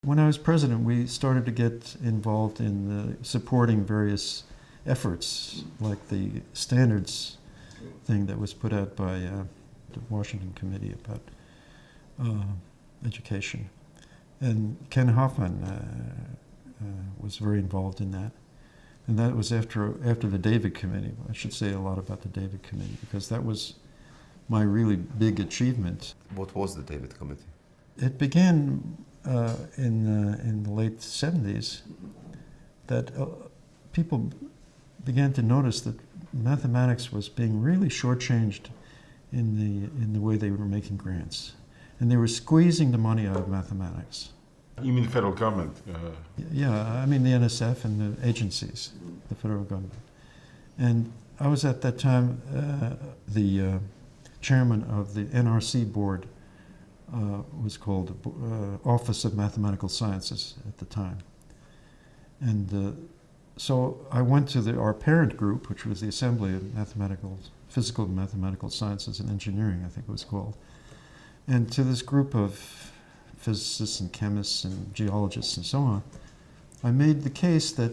When I was president, we started to get involved in supporting various efforts, like the standards thing that was put out by the Washington Committee about education. And Ken Hoffman was very involved in that. And that was after the David Committee. I should say a lot about the David Committee, because that was my really big achievement. What was the David Committee? It began in the late 70s that people began to notice that mathematics was being really shortchanged in the way they were making grants. And they were squeezing the money out of mathematics. You mean the federal government? Yeah, I mean the NSF and the agencies, the federal government. And I was at that time the chairman of the NRC board, was called Office of Mathematical Sciences at the time. And so I went to our parent group, which was the Assembly of Physical and Mathematical Sciences and Engineering, I think it was called. And to this group of physicists and chemists and geologists and so on, I made the case that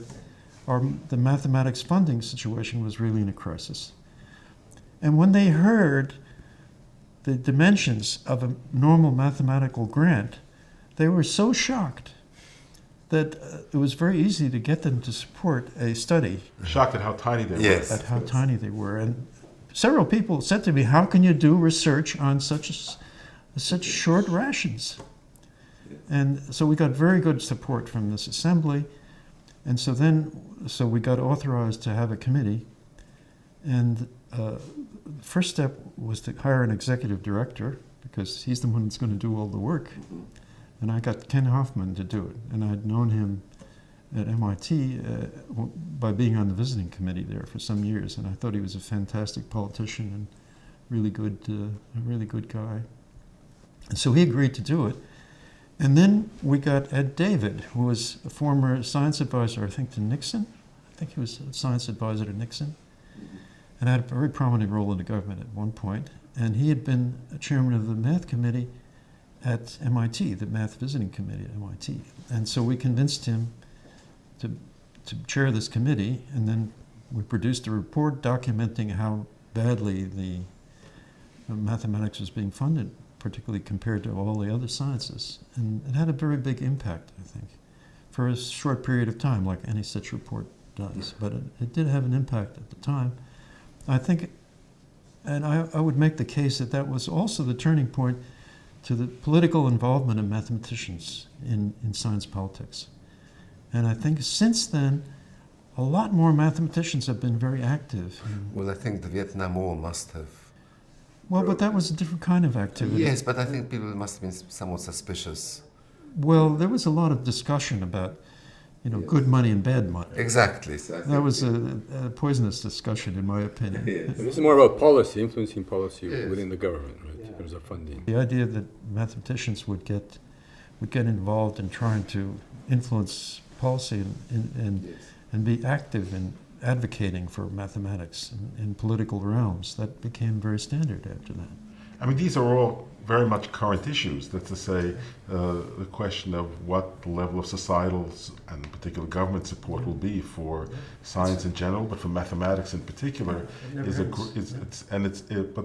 the mathematics funding situation was really in a crisis. And when they heard the dimensions of a normal mathematical grant, they were so shocked that it was very easy to get them to support a study. Shocked at how tiny they were. Yes. At how tiny they were. And several people said to me, how can you do research on such short rations? And so we got very good support from this assembly. And so we got authorized to have a committee. And the first step was to hire an executive director, because he's the one that's going to do all the work. And I got Ken Hoffman to do it. And I'd known him at MIT by being on the visiting committee there for some years. And I thought he was a fantastic politician and a really good guy. And so he agreed to do it. And then we got Ed David, who was a former science advisor, I think, to Nixon. I think he was a science advisor to Nixon, and had a very prominent role in the government at one point. And he had been a chairman of the math committee at MIT, the math visiting committee at MIT. And so we convinced him to chair this committee, and then we produced a report documenting how badly the mathematics was being funded, particularly compared to all the other sciences. And it had a very big impact, I think, for a short period of time, like any such report does. But it did have an impact at the time. I think, and I would make the case that was also the turning point to the political involvement of mathematicians in science politics. And I think since then, a lot more mathematicians have been very active. Well, I think the Vietnam War must have. Well, but that was a different kind of activity. Yes, but I think people must have been somewhat suspicious. Well, there was a lot of discussion about, good money and bad money. Exactly. That was a poisonous discussion, in my opinion. This is more about policy, influencing policy within the government, right, in terms of funding. The idea that mathematicians would get involved in trying to influence policy and be active in advocating for mathematics in political realms, that became very standard after that. I mean, these are all very much current issues. That's to say, the question of what the level of societal and particular government support will be for science in general, but for mathematics in particular, but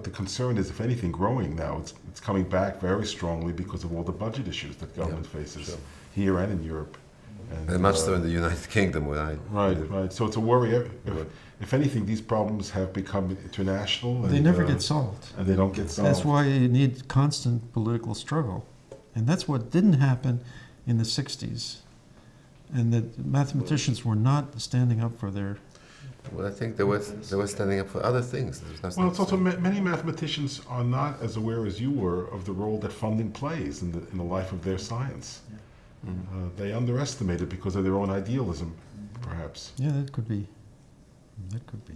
the concern is, if anything, growing now. It's coming back very strongly because of all the budget issues that government faces here and in Europe. And much so in the United Kingdom, where Right. So it's a worry. If anything, these problems have become international. They never get solved. And they don't get solved. That's why you need constant political struggle. And that's what didn't happen in the 60s. And that mathematicians were not standing up for their... Well, I think they were standing up for other things. Well, it's also many mathematicians are not as aware as you were of the role that funding plays in the life of their science. They underestimate it because of their own idealism, perhaps. Yeah, that could be. That could be.